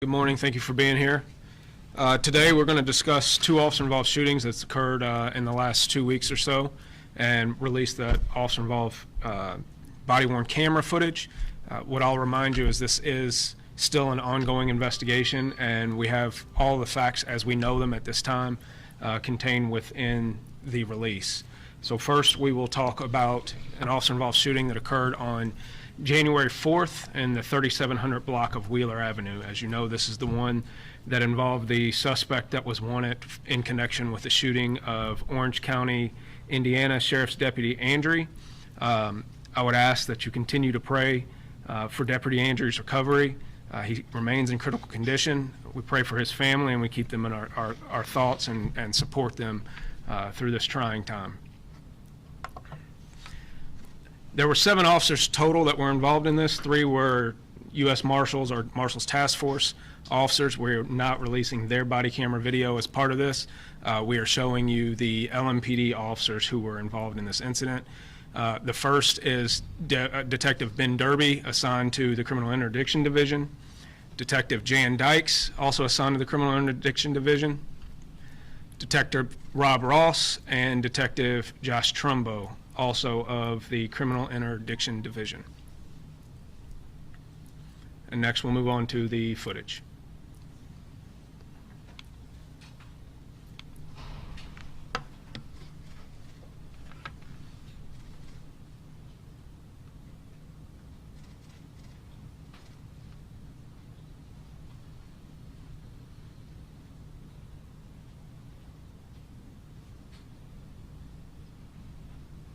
Good morning. Thank you for being here. Today we're going to discuss two officer-involved shootings that's occurred in the last 2 weeks or so and release that officer-involved body-worn camera footage. What I'll remind you is this is still an ongoing investigation, and we have all the facts as we know them at this time contained within the release. So first we will talk about an officer-involved shooting that occurred on January 4th in the 3700 block of Wheeler Avenue. As you know, this is the one that involved the suspect that was wanted in connection with the shooting of Orange County, Indiana Sheriff's Deputy Andrew. I would ask that you continue to pray for Deputy Andrew's recovery. He remains in critical condition. We pray for his family and we keep them in our thoughts and support them through this trying time. There were 7 officers total that were involved in this. 3 were U.S. Marshals or Marshals Task Force officers. We're not releasing their body camera video as part of this. We are showing you the LMPD officers who were involved in this incident. The first is Detective Ben Derby, assigned to the Criminal Interdiction Division. Detective Jan Dykes, also assigned to the Criminal Interdiction Division. Detective Rob Ross and Detective Josh Trumbo, also of the Criminal Interdiction Division. And next we'll move on to the footage.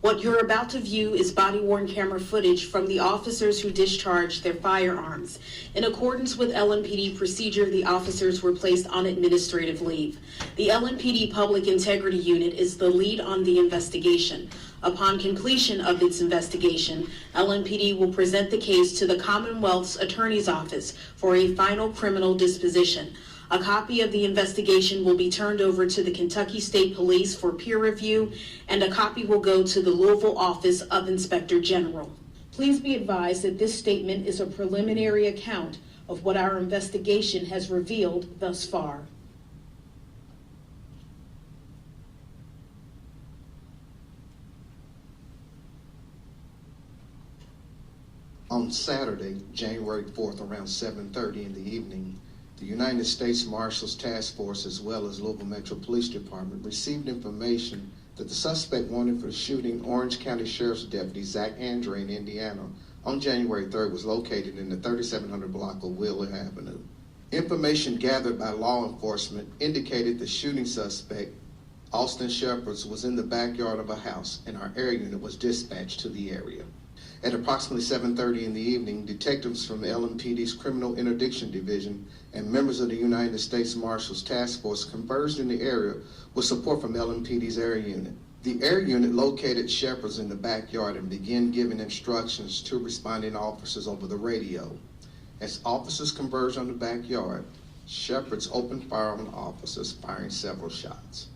What you're about to view is body-worn camera footage from the officers who discharged their firearms. In accordance with LMPD procedure, the officers were placed on administrative leave. The LMPD Public Integrity Unit is the lead on the investigation. Upon completion of its investigation, LMPD will present the case to the Commonwealth's Attorney's Office for a final criminal disposition. A copy of the investigation will be turned over to the Kentucky State Police for peer review, and a copy will go to the Louisville Office of Inspector General. Please be advised that this statement is a preliminary account of what our investigation has revealed thus far. On Saturday, January 4th, around 7:30 in the evening, the United States Marshals Task Force, as well as Louisville Metro Police Department, received information that the suspect wanted for shooting Orange County Sheriff's Deputy Zach Andrew in Indiana on January 3rd was located in the 3700 block of Wheeler Avenue. Information gathered by law enforcement indicated the shooting suspect, Austin Shepherds, was in the backyard of a house, and our air unit was dispatched to the area. At approximately 7:30 in the evening, detectives from the LMPD's Criminal Interdiction Division and members of the United States Marshals Task Force converged in the area with support from LMPD's air unit. The air unit located Shepherds in the backyard and began giving instructions to responding officers over the radio. As officers converged on the backyard, Shepherds opened fire on officers, firing several shots.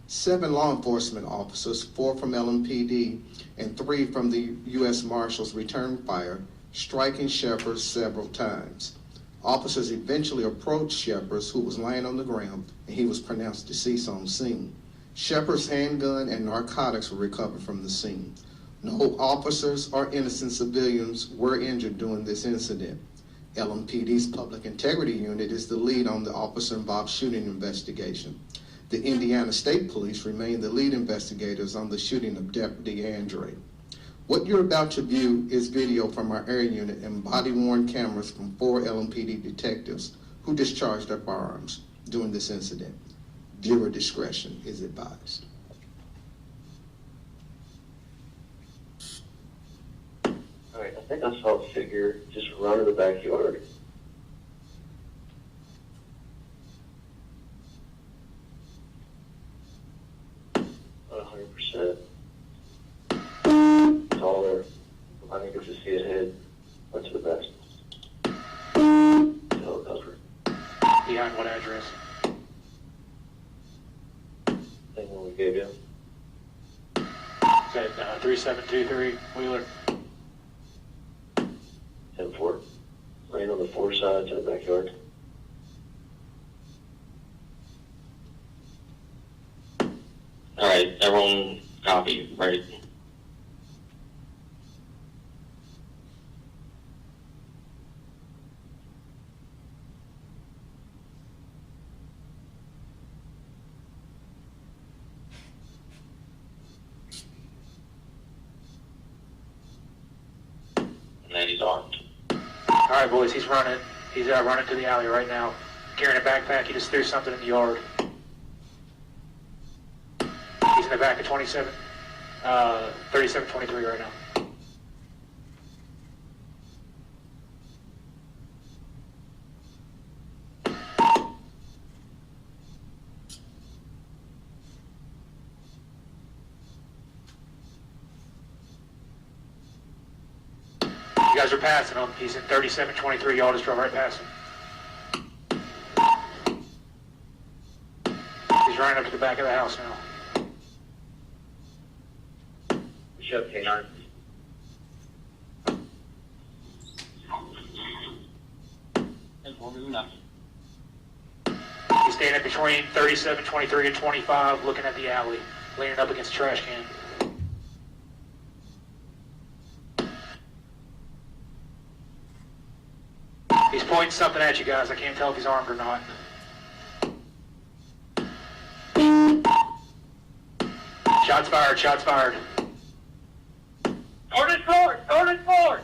7 law enforcement officers, 4 from LMPD and 3 from the U.S. Marshals, returned fire, striking Shepherds several times. Officers eventually approached Shepherds, who was lying on the ground, and he was pronounced deceased on scene. Shepherds' handgun and narcotics were recovered from the scene. No officers or innocent civilians were injured during this incident. LMPD's Public Integrity Unit is the lead on the officer-involved shooting investigation. The Indiana State Police remain the lead investigators on the shooting of Deputy Andrew. What you're about to view is video from our air unit and body-worn cameras from 4 LMPD detectives who discharged their firearms during this incident. Viewer discretion is advised. All right, I think I saw a figure just run in the backyard. Taller. I think it's just see his head. That's the best. Tail cover. Behind what address? Thing that we gave you. Is that 3723 Wheeler? 10-4. Rain on the 4 sides in the backyard. All right, everyone copy, right? And then he's armed. All right, boys, he's running. He's out running to the alley right now. Carrying a backpack. He just threw something in the yard. He's in the back of 3723 right now. You guys are passing him. He's in 3723. Y'all just drove right past him. He's running up to the back of the house now. Shut K9. He's standing between 3723 and 25, looking at the alley, leaning up against the trash can. He's pointing something at you guys. I can't tell if he's armed or not. Shots fired, shots fired. Orders forward! Orders forward!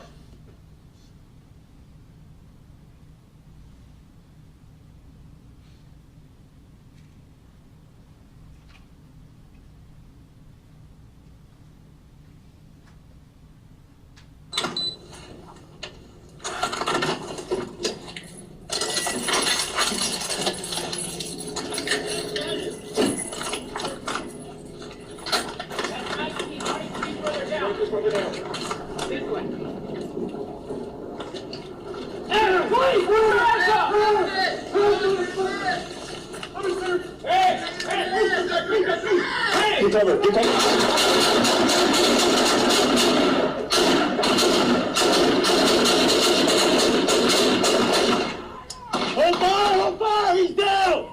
Hold fire! He's down!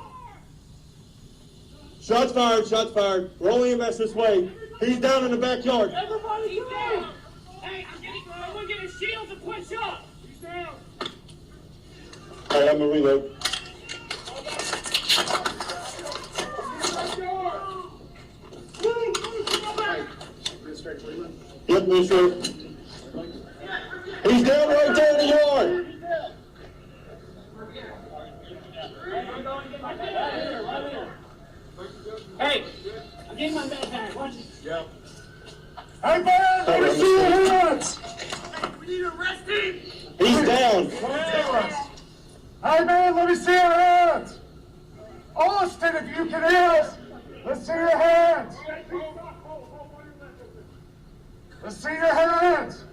Shots fired, shots fired. We're only EMS this way. He's down in the backyard. Everybody, he's down! Hey, I'm gonna get his shields and push up! He's down! All right, I'm gonna reload. Yep, Miss Sir. He's down right there in the yard. Hey, I'm getting my backpack. Watch it. Yep. Hey, man, let me see your hands! We need to arrest him! He's down. Hey, man, let me see your hands! Austin, if you can hear us, let's see your hands! Let's see your hands!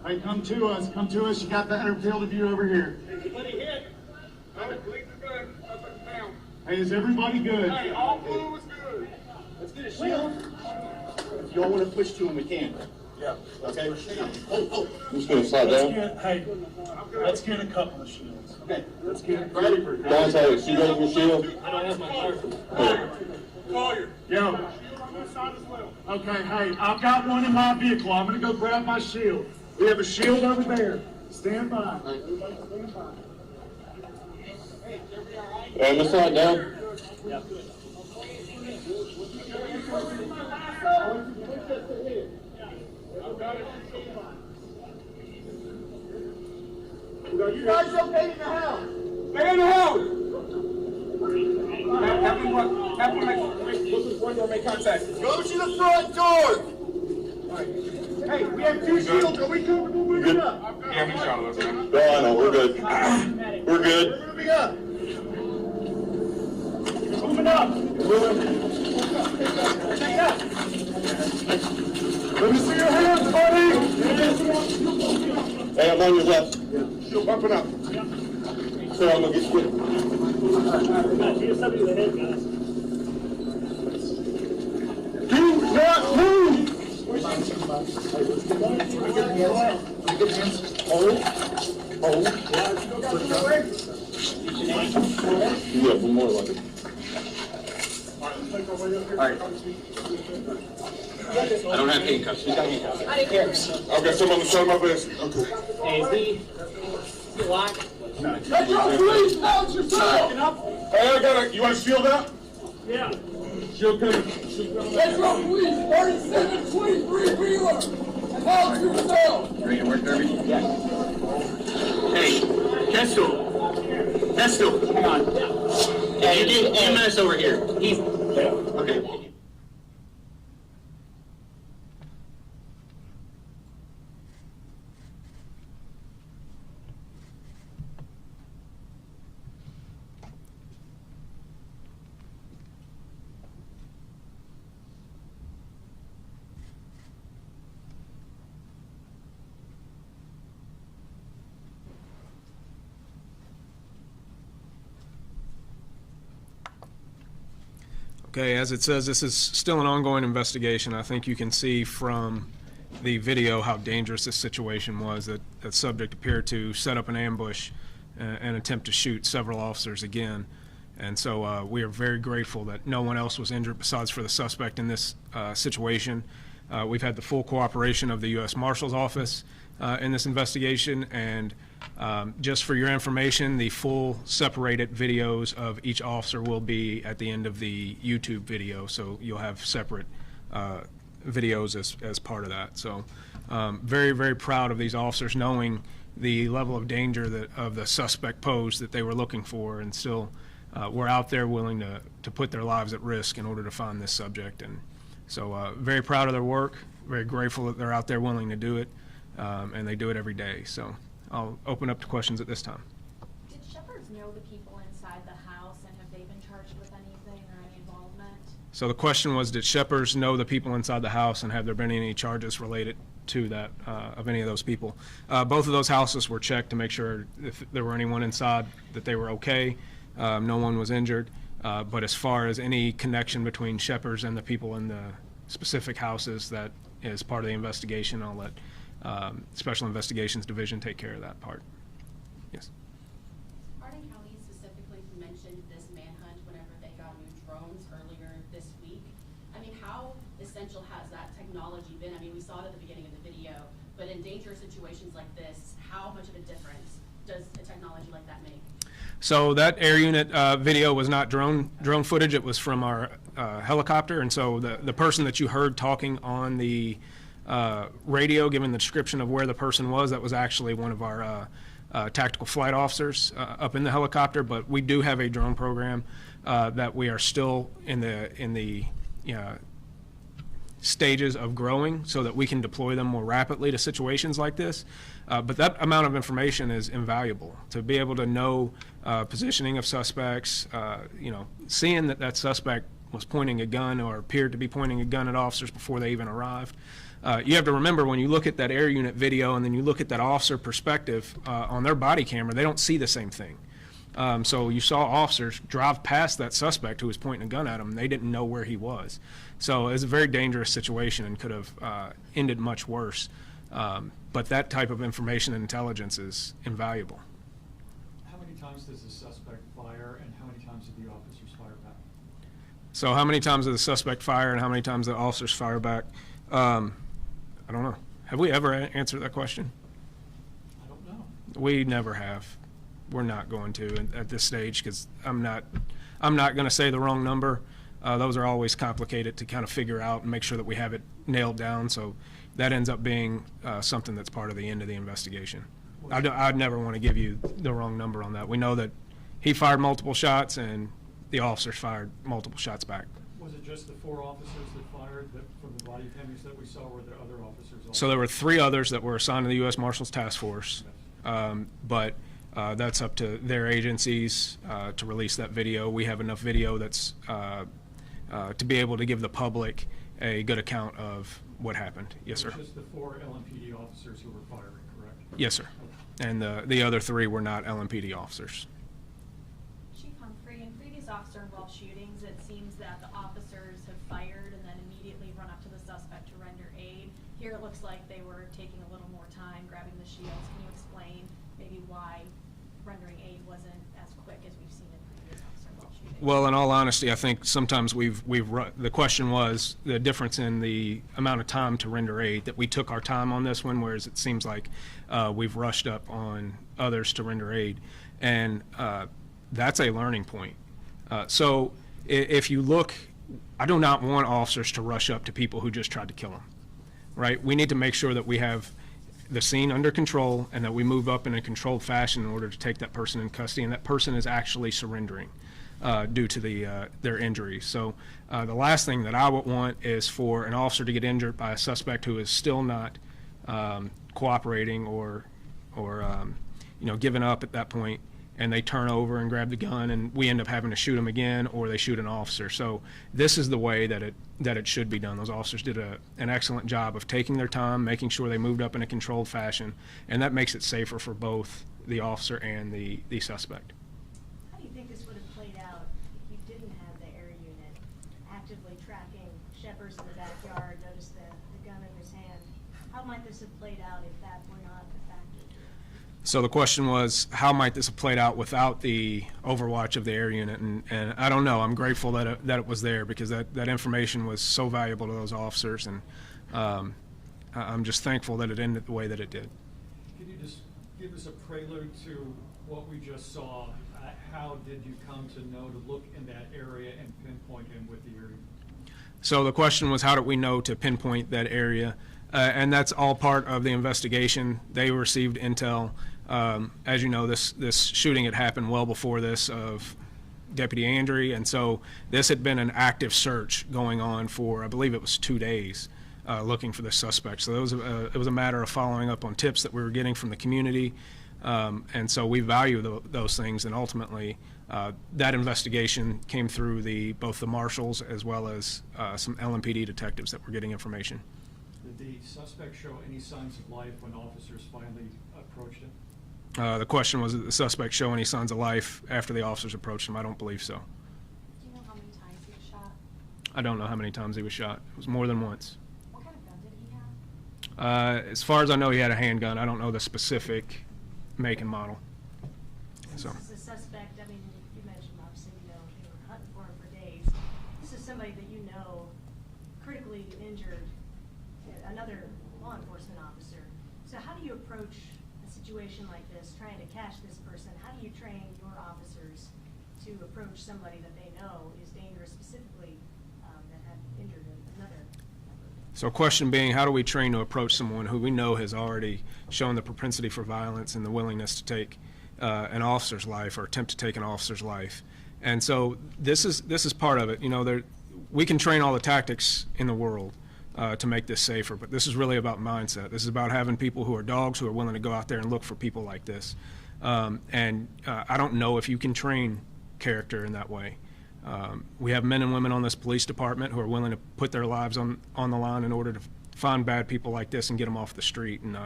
Hey, come to us. Come to us. You got the better field of view over here. Anybody hit? Hey, is everybody good? Hey, all blue is good. Let's get a shield. If y'all want to push to him, we can. Yeah. Okay. I'm just gonna slide down. Let's get a couple of shields. Okay. Let's get ready for Dante, is she ready for shield? I don't have my rifle. Collier. Yo. Okay, hey, I've got one in my vehicle. I'm gonna go grab my shield. We have a shield over there. Stand by. Everybody stand by. I'm gonna slide down. Yep. You guys okay in the house? Stay in the house. Make contact. Go to the front door. Hey, we have two shields. Are we comfortable moving up? Yeah, we shot us, man. No, I know. We're good. We're good. We're moving up. Moving up. Take up. Let me see your hands, buddy. Hey, I'm on your left. Still bumping up. So I'm gonna get quick. Get somebody in the head, guys. Do not move. Hold. Yeah, but more like it. All right, let's make our way up here. All right. I don't have handcuffs. Who's got handcuffs? I've got some on the side of my vest. Okay. Hey, is he locked? Hey, please, announce yourself! Hey, I got it. You want to shield up? Yeah. Shield coming. Metro Police, 3723 Wheeler. Announce yourself! Ready to work, Derby? Yeah. Hey, Kestel. Kestel, hang on. Hey, you get 10 minutes over here. He's... Okay. Okay, as it says, this is still an ongoing investigation. I think you can see from the video how dangerous this situation was, that that subject appeared to set up an ambush and attempt to shoot several officers again. And so we are very grateful that no one else was injured besides for the suspect in this situation. We've had the full cooperation of the U.S. Marshal's Office in this investigation, and just for your information, the full separated videos of each officer will be at the end of the YouTube video, so you'll have separate videos as part of that. So very, very proud of these officers, knowing the level of danger that of the suspect posed that they were looking for, and still were out there willing to put their lives at risk in order to find this subject. And so very proud of their work, very grateful that they're out there willing to do it, and they do it every day. So I'll open up to questions at this time. Did shepherds know the people inside the house, and have they been charged with anything or any involvement? So the question was, did shepherds know the people inside the house, and have there been any charges related to that, of any of those people? Both of those houses were checked to make sure if there were anyone inside that they were okay. No one was injured. But as far as any connection between shepherds and the people in the specific houses, that is part of the investigation. I'll let Special Investigations Division take care of that part. Yes. Hardin County specifically mentioned this manhunt whenever they got new drones earlier this week. I mean, how essential has that technology been? I mean, we saw it at the beginning of the video, but in dangerous situations like this, how much of a difference does a technology like that make? So that air unit video was not drone footage. It was from our helicopter, and so the person that you heard talking on the radio, giving the description of where the person was, that was actually one of our tactical flight officers up in the helicopter. But we do have a drone program that we are still in the stages of growing, so that we can deploy them more rapidly to situations like this. But that amount of information is invaluable to be able to know positioning of suspects, seeing that suspect was pointing a gun or appeared to be pointing a gun at officers before they even arrived. You have to remember, when you look at that air unit video and then you look at that officer perspective on their body camera, they don't see the same thing. So you saw officers drive past that suspect who was pointing a gun at them. They didn't know where he was. So it was a very dangerous situation and could have ended much worse. But that type of information and intelligence is invaluable. How many times does the suspect fire, and how many times do the officers fire back? So how many times did the suspect fire and how many times did the officers fire back? I don't know. Have we ever answered that question? I don't know. We never have. We're not going to at this stage, because I'm not going to say the wrong number. Those are always complicated to kind of figure out and make sure that we have it nailed down. So that ends up being something that's part of the end of the investigation. I'd never want to give you the wrong number on that. We know that he fired multiple shots and the officers fired multiple shots back. Was it just the 4 officers that fired from the body cameras that we saw, or were there other officers also? So there were 3 others that were assigned to the U.S. Marshals Task Force, but that's up to their agencies to release that video. We have enough video that's to be able to give the public a good account of what happened. Yes, sir. It was just the 4 LMPD officers who were firing, correct? Yes, sir. And the other 3 were not LMPD officers. Chief Humphrey, in previous officer-involved shootings, it seems that the officers have fired and then immediately run up to the suspect to render aid. Here it looks like they were taking a little more time grabbing the shields. Can you explain maybe why rendering aid wasn't as quick as we've seen in previous officer-involved shootings? Well, in all honesty, I think sometimes the question was the difference in the amount of time to render aid, that we took our time on this one, whereas it seems like we've rushed up on others to render aid. And that's a learning point. So if you look, I do not want officers to rush up to people who just tried to kill them, right? We need to make sure that we have the scene under control and that we move up in a controlled fashion in order to take that person in custody, and that person is actually surrendering due to their injuries. So the last thing that I would want is for an officer to get injured by a suspect who is still not cooperating or giving up at that point, and they turn over and grab the gun, and we end up having to shoot them again, or they shoot an officer. So this is the way that it should be done. Those officers did an excellent job of taking their time, making sure they moved up in a controlled fashion, and that makes it safer for both the officer and the suspect. How do you think this would have played out if you didn't have the air unit actively tracking Shepherd's in the backyard, noticed the gun in his hand? How might this have played out if that were not a factor? So the question was, how might this have played out without the overwatch of the air unit? And I don't know. I'm grateful that it was there, because that information was so valuable to those officers, and I'm just thankful that it ended the way that it did. Can you just give us a prelude to what we just saw? How did you come to know to look in that area and pinpoint him with the air unit? So the question was, how did we know to pinpoint that area? And that's all part of the investigation. They received intel. As you know, this shooting had happened well before this of Deputy Andre, and so this had been an active search going on for, I believe it was 2 days, looking for the suspect. So it was a matter of following up on tips that we were getting from the community, and so we value those things, and ultimately that investigation came through both the marshals as well as some LMPD detectives that were getting information. Did the suspect show any signs of life when officers finally approached him? The question was, did the suspect show any signs of life after the officers approached him? I don't believe so. Do you know how many times he was shot? I don't know how many times he was shot. It was more than once. What kind of gun did he have? As far as I know, he had a handgun. I don't know the specific make and model. So. This is a suspect, I mean, you mentioned obviously, they were hunting for him for days. This is somebody that you know critically injured another law enforcement officer. So how do you approach a situation like this, trying to catch this person? How do you train your officers to approach somebody that they know is dangerous, specifically that had injured another member? So question being, how do we train to approach someone who we know has already shown the propensity for violence and the willingness to take an officer's life or attempt to take an officer's life? And so this is part of it. We can train all the tactics in the world to make this safer, but this is really about mindset. This is about having people who are dogs who are willing to go out there and look for people like this. And I don't know if you can train character in that way. We have men and women on this police department who are willing to put their lives on the line in order to find bad people like this and get them off the street. And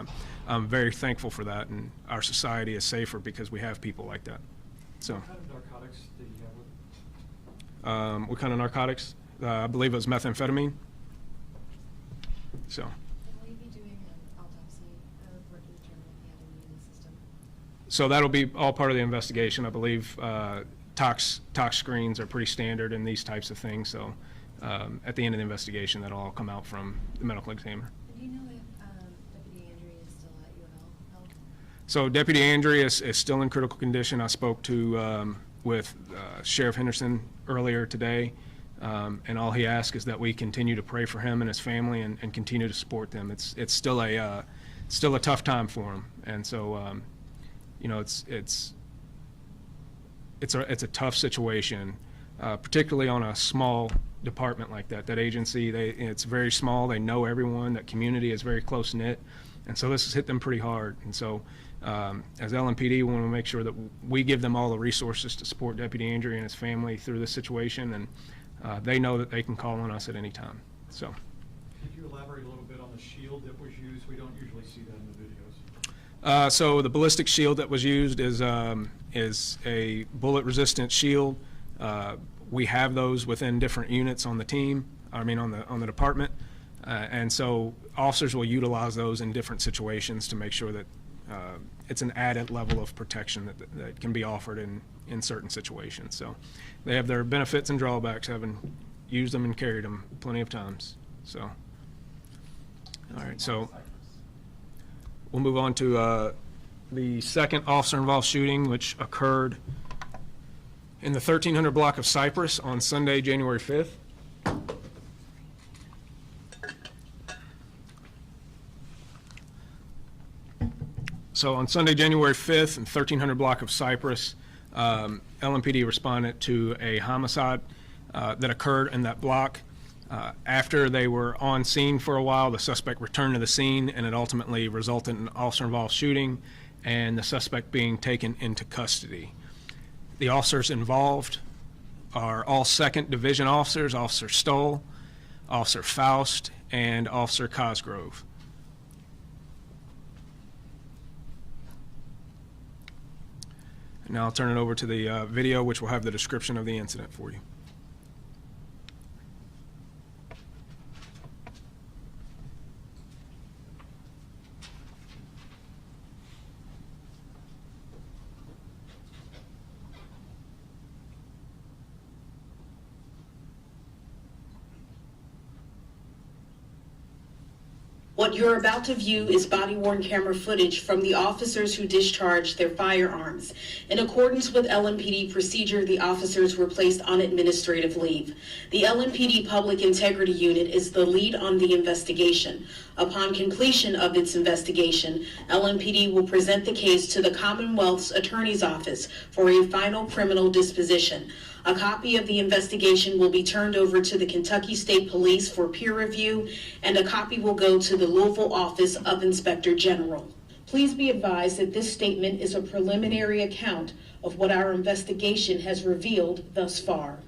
I'm very thankful for that. And our society is safer because we have people like that. So. What kind of narcotics did he have with him? What kind of narcotics? I believe it was methamphetamine. So. And will you be doing an autopsy report to determine if he had an immune system? So that'll be all part of the investigation. I believe tox screens are pretty standard in these types of things. So at the end of the investigation, that'll all come out from the medical examiner. Do you know if Deputy Andre is still at UNL Health? So Deputy Andre is still in critical condition. I spoke to with Sheriff Henderson earlier today. And all he asks is that we continue to pray for him and his family and continue to support them. It's still a tough time for him, and so it's a tough situation, particularly on a small department like that. That agency, it's very small. They know everyone. That community is very close knit, and so this has hit them pretty hard. And so as LMPD, we want to make sure that we give them all the resources to support Deputy Andre and his family through this situation, and they know that they can call on us at any time. So. Could you elaborate a little bit on the shield that was used? We don't usually see that in the videos. So the ballistic shield that was used is a bullet-resistant shield. We have those within different units on the team. I mean, on the department, and so officers will utilize those in different situations to make sure that it's an added level of protection that can be offered in certain situations. So they have their benefits and drawbacks, having used them and carried them plenty of times. So, all right, so we'll move on to the second officer-involved shooting, which occurred in the 1300 block of Cypress on Sunday, January 5th. So on Sunday, January 5th, in 1300 block of Cypress, LMPD responded to a homicide that occurred in that block. After they were on scene for a while, the suspect returned to the scene, and it ultimately resulted in an officer-involved shooting and the suspect being taken into custody. The officers involved are all 2nd Division officers, Officer Stoll, Officer Faust, and Officer Cosgrove. Now I'll turn it over to the video, which will have the description of the incident for you. What you're about to view is body-worn camera footage from the officers who discharged their firearms. In accordance with LMPD procedure, the officers were placed on administrative leave. The LMPD Public Integrity Unit is the lead on the investigation. Upon completion of its investigation, LMPD will present the case to the Commonwealth's Attorney's Office for a final criminal disposition. A copy of the investigation will be turned over to the Kentucky State Police for peer review, and a copy will go to the Louisville Office of Inspector General. Please be advised that this statement is a preliminary account of what our investigation has revealed thus far.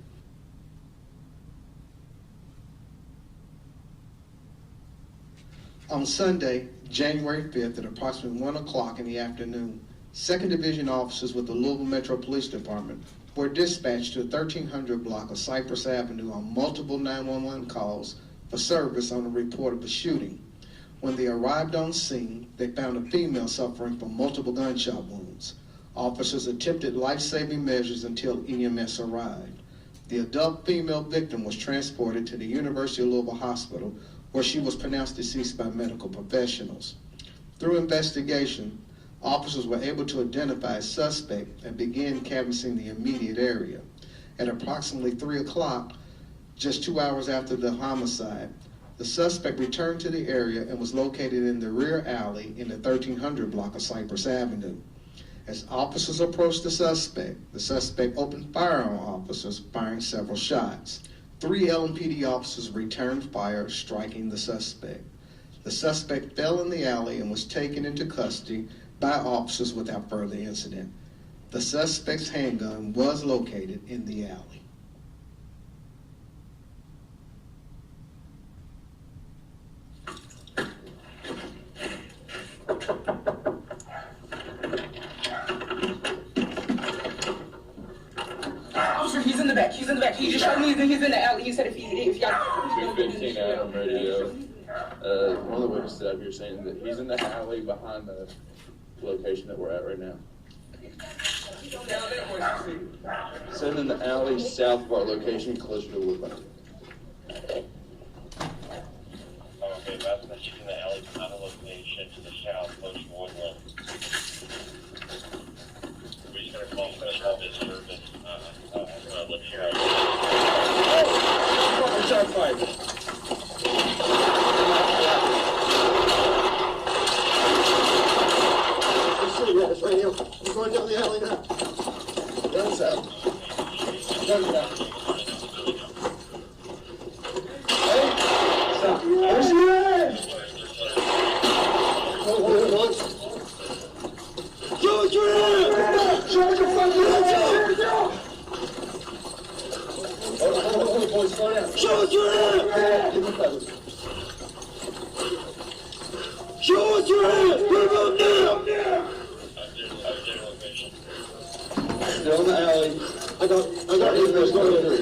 On Sunday, January 5th at approximately 1 o'clock in the afternoon, 2nd Division officers with the Louisville Metro Police Department were dispatched to the 1300 block of Cypress Avenue on multiple 911 calls for service on a report of a shooting. When they arrived on scene, they found a female suffering from multiple gunshot wounds. Officers attempted life-saving measures until EMS arrived. The adult female victim was transported to the University of Louisville Hospital, where she was pronounced deceased by medical professionals. Through investigation, officers were able to identify a suspect and begin canvassing the immediate area. At approximately 3 o'clock, just 2 hours after the homicide, the suspect returned to the area and was located in the rear alley in the 1300 block of Cypress Avenue. As officers approached the suspect opened fire on officers, firing several shots. 3 LMPD officers returned fire, striking the suspect. The suspect fell in the alley and was taken into custody by officers without further incident. The suspect's handgun was located in the alley. Officer, he's in the back. He's in the back. He just showed me that he's in the alley. He said if y'all... 215 Adam radio. One of the witnesses out here saying that he's in the alley behind the location that we're at right now. Said in the alley south of our location, closer to Woodland. Okay, that's when she's in the alley behind the location to the south, close to Woodland. We're just going to call special this service. Let's hear it. Shot fired. It's right here. We're going down the alley now. Down south. Down south. Hey! Stop. Where's he at? Shoot your hand! Shoot your fucking hand! Hold on, boys. Slow down. Shoot your hand! Give me feathers. Shoot your hand! Move up now! Still in the alley. I got you. There's going through.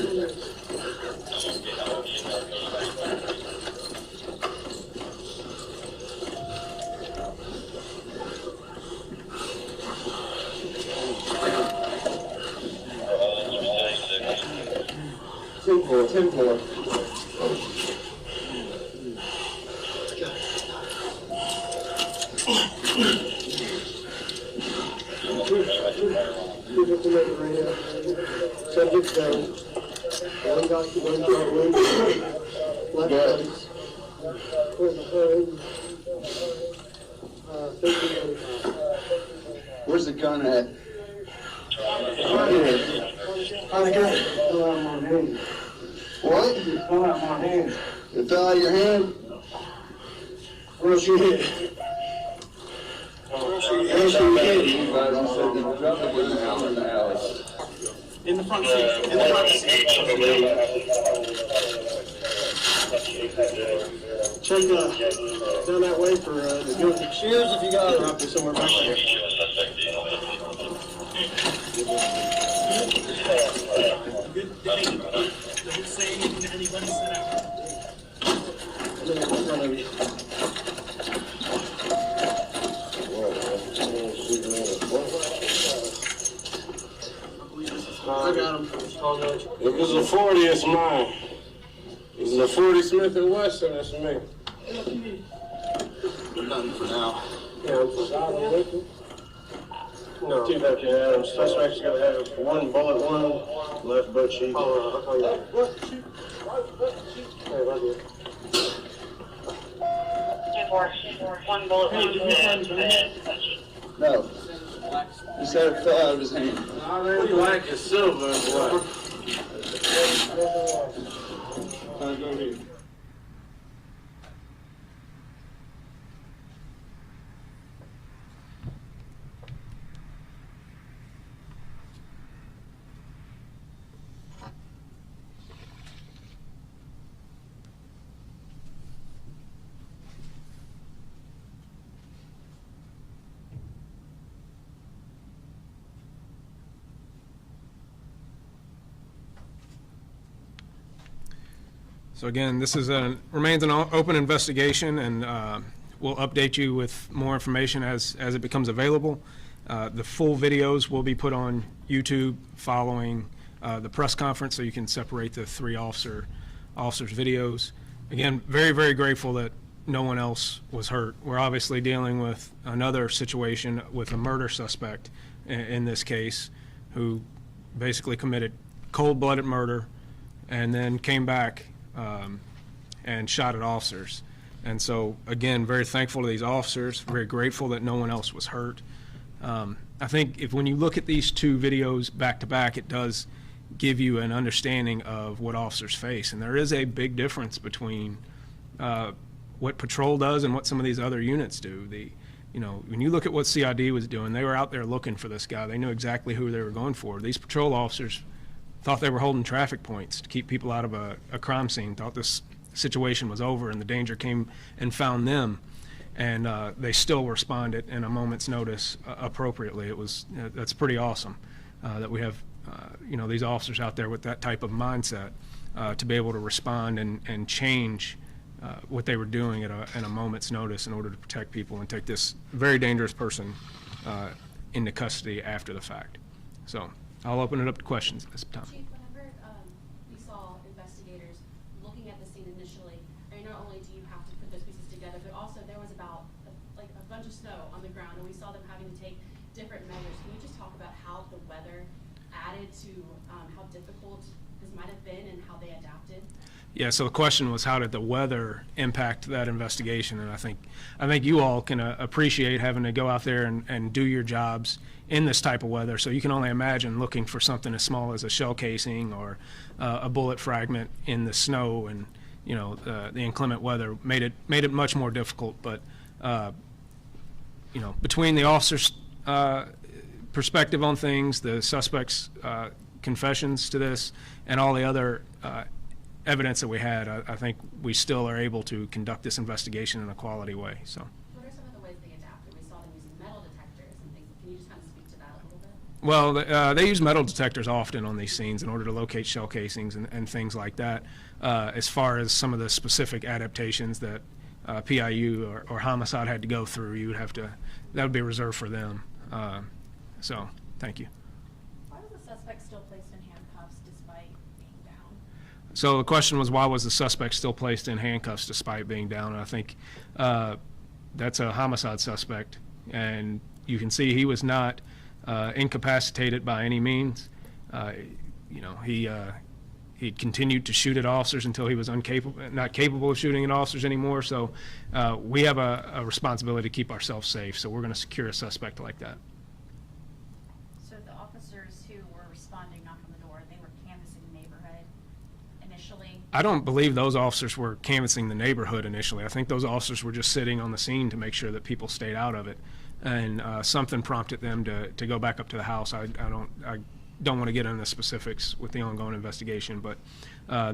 10th floor. Subject down. One got left legs. Where's the gun at? Right here. I got it. Fell out of my hand. What? It fell out of my hand. It fell out of your hand? Where's she hit? Where's she hit? Drop it in the alley. In the front seat. In the front seat. Check down that way for the gun. Shears if you got it. Drop it somewhere back there. Don't say anything to anybody, sit out. And then in front of you. I got him. If it's a 40, it's mine. If it's a 40 Smith & Wesson, that's me. Nothing for now. Yeah, I'm solid with you. No. Two back in Adams. Suspect's gonna have one bullet, one left butt cheek. I'll tell you. What? Hey, right here. 2-4. One bullet, one bullet. No. He said it fell out of his hand. No, black is silver and black. Go ahead. So again, this is remains an open investigation, and we'll update you with more information as it becomes available. The full videos will be put on YouTube following the press conference, so you can separate the three officers' videos. Again, very, very grateful that no one else was hurt. We're obviously dealing with another situation with a murder suspect in this case, who basically committed cold-blooded murder and then came back and shot at officers. And so, again, very thankful to these officers, very grateful that no one else was hurt. I think when you look at these two videos back to back, it does give you an understanding of what officers face. And there is a big difference between what patrol does and what some of these other units do. When you look at what CID was doing, they were out there looking for this guy. They knew exactly who they were going for. These patrol officers thought they were holding traffic points to keep people out of a crime scene, thought this situation was over and the danger came and found them, and they still responded in a moment's notice appropriately. That's pretty awesome that we have these officers out there with that type of mindset to be able to respond and change what they were doing in a moment's notice in order to protect people and take this very dangerous person into custody after the fact. So I'll open it up to questions at this time. Chief, whenever we saw investigators looking at the scene initially, not only do you have to put those pieces together, but also there was about a bunch of snow on the ground, and we saw them having to take different measures. Can you just talk about how the weather added to how difficult this might have been and how they adapted? Yeah, so the question was, how did the weather impact that investigation? And I think you all can appreciate having to go out there and do your jobs in this type of weather. So you can only imagine looking for something as small as a shell casing or a bullet fragment in the snow, and the inclement weather made it much more difficult. But between the officer's perspective on things, the suspect's confessions to this, and all the other evidence that we had, I think we still are able to conduct this investigation in a quality way. So. What are some of the ways they adapted? We saw them using metal detectors and things. Can you just kind of speak to that a little bit? Well, they use metal detectors often on these scenes in order to locate shell casings and things like that. As far as some of the specific adaptations that PIU or homicide had to go through, that would be reserved for them. So, thank you. Why was the suspect still placed in handcuffs despite being So the question was, why was the suspect still placed in handcuffs despite being down? And I think that's a homicide suspect, and you can see he was not incapacitated by any means. He continued to shoot at officers until he was not capable of shooting at officers anymore. So we have a responsibility to keep ourselves safe. So we're going to secure a suspect like that. So the officers who were responding, knocking on the door, they were canvassing the neighborhood initially? I don't believe those officers were canvassing the neighborhood initially. I think those officers were just sitting on the scene to make sure that people stayed out of it. And something prompted them to go back up to the house. I don't want to get into the specifics with the ongoing investigation, but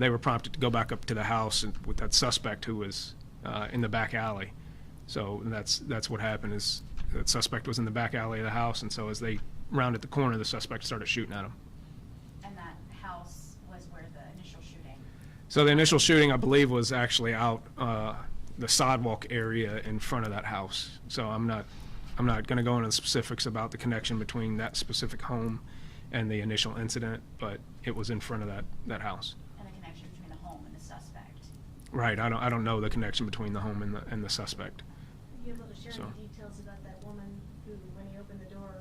they were prompted to go back up to the house with that suspect who was in the back alley. So that's what happened, is that suspect was in the back alley of the house, and so as they rounded the corner, the suspect started shooting at him. And that house was where the initial shooting? So the initial shooting, I believe, was actually out the sidewalk area in front of that house. So I'm not going to go into the specifics about the connection between that specific home and the initial incident, but it was in front of that house. And the connection between the home and the suspect? Right. I don't know the connection between the home and the suspect. Are you able to share any details about that woman who, when he opened the door,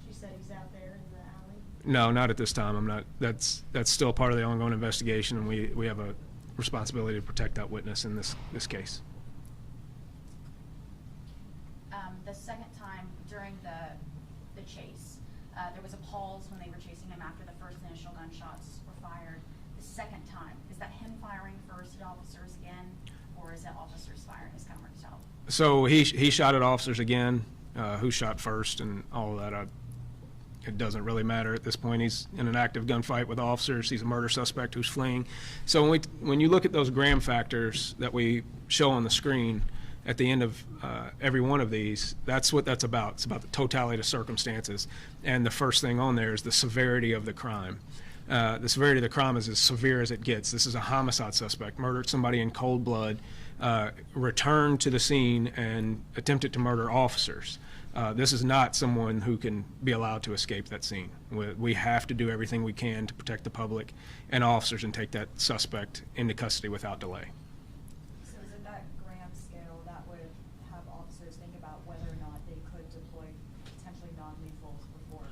she said he's out there in the alley? No, not at this time. I'm not. That's still part of the ongoing investigation, and we have a responsibility to protect that witness in this case. The second time during the chase, there was a pause when they were chasing him after the first initial gunshots were fired. The second time, is that him firing first at officers again, or is that officers firing? It's kind of hard to tell. So he shot at officers again. Who shot first and all of that, it doesn't really matter at this point. He's in an active gunfight with officers. He's a murder suspect who's fleeing. So when you look at those Graham factors that we show on the screen at the end of every one of these, that's what that's about. It's about the totality of circumstances. And the first thing on there is the severity of the crime. The severity of the crime is as severe as it gets. This is a homicide suspect, murdered somebody in cold blood, returned to the scene and attempted to murder officers. This is not someone who can be allowed to escape that scene. We have to do everything we can to protect the public and officers and take that suspect into custody without delay. So is it that Graham scale that would have officers think about whether or not they could deploy potentially non-lethals before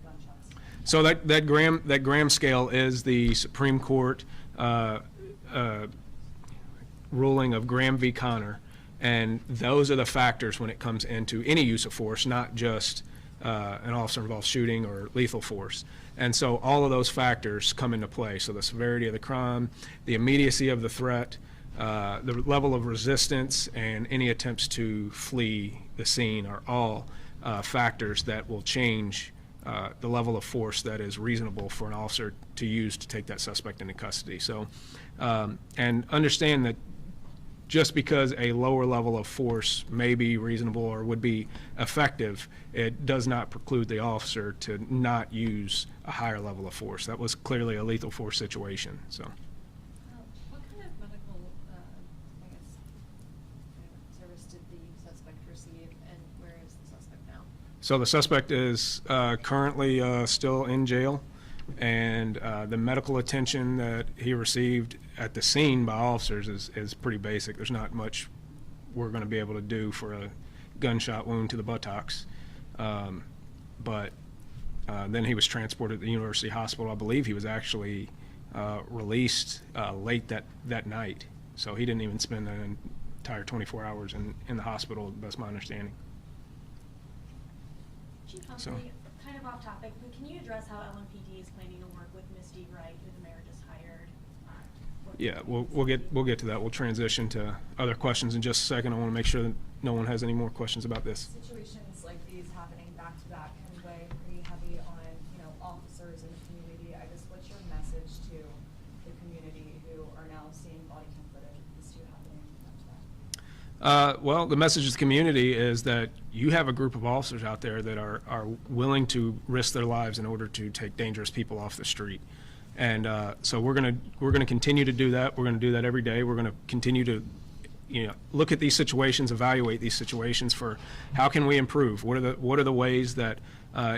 gunshots? So that Graham scale is the Supreme Court ruling of Graham v. Connor, and those are the factors when it comes into any use of force, not just an officer-involved shooting or lethal force. And so all of those factors come into play. So the severity of the crime, the immediacy of the threat, the level of resistance, and any attempts to flee the scene are all factors that will change the level of force that is reasonable for an officer to use to take that suspect into custody. So, and understand that just because a lower level of force may be reasonable or would be effective, it does not preclude the officer to not use a higher level of force. That was clearly a lethal force situation. So. What kind of medical, service did the suspect receive, and where is the suspect now? So the suspect is currently still in jail, and the medical attention that he received at the scene by officers is pretty basic. There's not much we're going to be able to do for a gunshot wound to the buttocks. But then he was transported to the University Hospital. I believe he was actually released late that night. So he didn't even spend an entire 24 hours in the hospital, that's my understanding. Chief Humphrey, kind of off topic, but can you address how LMPD is planning to work with Ms. D. Wright, who the mayor just hired? Yeah, we'll get to that. We'll transition to other questions in just a second. I want to make sure that no one has any more questions about this. Situations like these happening back to back can weigh pretty heavy on, officers in the community. I guess, what's your message to the community who are now seeing body cam footage of these two happening back to back? Well, the message to the community is that you have a group of officers out there that are willing to risk their lives in order to take dangerous people off the street. And so we're gonna continue to do that. We're gonna do that every day. We're gonna continue to, look at these situations, evaluate these situations for how can we improve. What are the ways that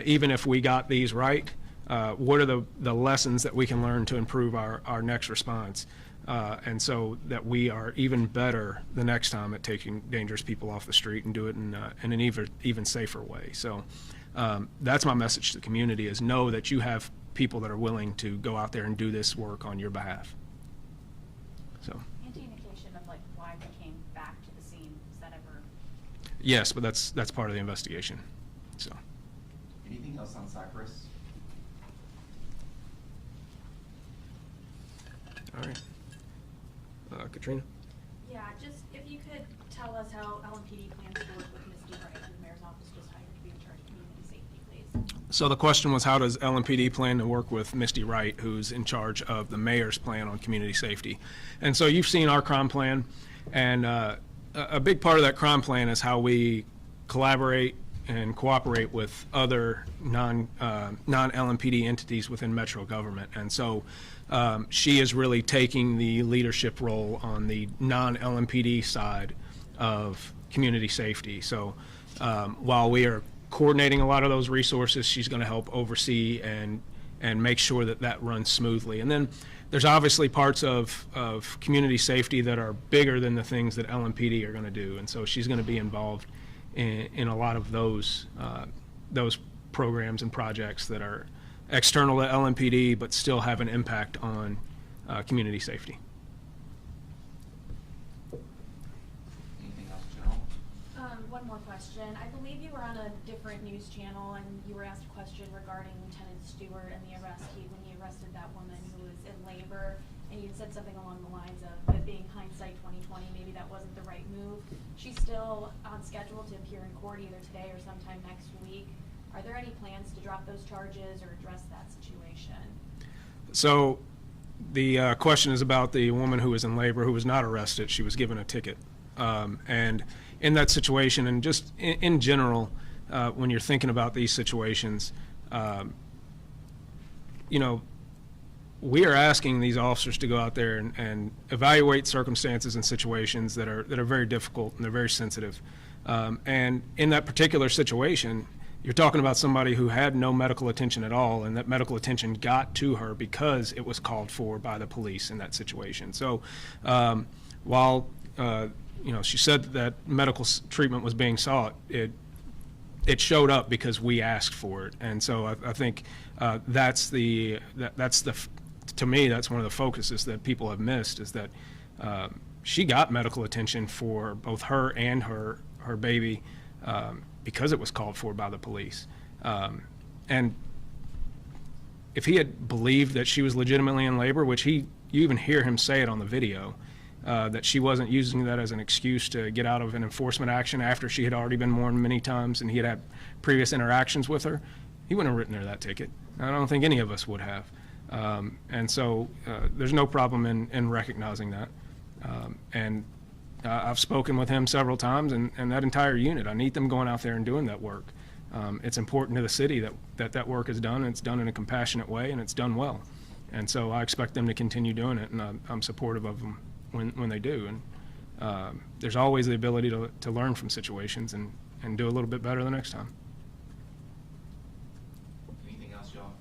even if we got these right, what are the lessons that we can learn to improve our next response, and so that we are even better the next time at taking dangerous people off the street and do it in an even safer way. So that's my message to the community, is know that you have people that are willing to go out there and do this work on your behalf. So. Any indication of like why they came back to the scene? Is that ever? Yes, but that's part of the investigation. So. Anything else on Cypress? All right. Katrina? Yeah, just if you could tell us how LMPD plans to work with Misty Wright, who the mayor's office just hired to be in charge of community safety, please. So the question was, how does LMPD plan to work with Misty Wright, who's in charge of the mayor's plan on community safety? And so you've seen our crime plan, and a big part of that crime plan is how we collaborate and cooperate with other non-LMPD entities within metro government. And so she is really taking the leadership role on the non-LMPD side of community safety. So while we are coordinating a lot of those resources, she's going to help oversee and make sure that that runs smoothly. And then there's obviously parts of community safety that are bigger than the things that LMPD are going to do. And so she's going to be involved in a lot of those programs and projects that are external to LMPD but still have an impact on community safety. Anything else, General? One more question. I believe you were on a different news channel and you were asked a question regarding Lieutenant Stewart and the arrest when he arrested that woman who was in labor, and you said something along the lines of it being hindsight 2020, maybe that wasn't the right move. She's still on schedule to appear in court either today or sometime next week. Are there any plans to drop those charges or address that situation? So the question is about the woman who was in labor who was not arrested. She was given a ticket. And in that situation, and just in general, when you're thinking about these situations, you know, we are asking these officers to go out there and evaluate circumstances and situations that are very difficult and they're very sensitive. And in that particular situation, you're talking about somebody who had no medical attention at all, and that medical attention got to her because it was called for by the police in that situation. So while you know, she said that medical treatment was being sought, it showed up because we asked for it. And so I think to me, that's one of the focuses that people have missed, is that she got medical attention for both her and her baby because it was called for by the police. And if he had believed that she was legitimately in labor, which you even hear him say it on the video, that she wasn't using that as an excuse to get out of an enforcement action after she had already been warned many times and he had had previous interactions with her, he wouldn't have written her that ticket. I don't think any of us would have. And so there's no problem in recognizing that. And I've spoken with him several times, and that entire unit, I need them going out there and doing that work. It's important to the city that work is done, and it's done in a compassionate way, and it's done well. And so I expect them to continue doing it, and I'm supportive of them when they do. And there's always the ability to learn from situations and do a little bit better the next time. Anything else, y'all?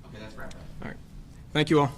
Okay, that's wrap up. All right. Thank you all.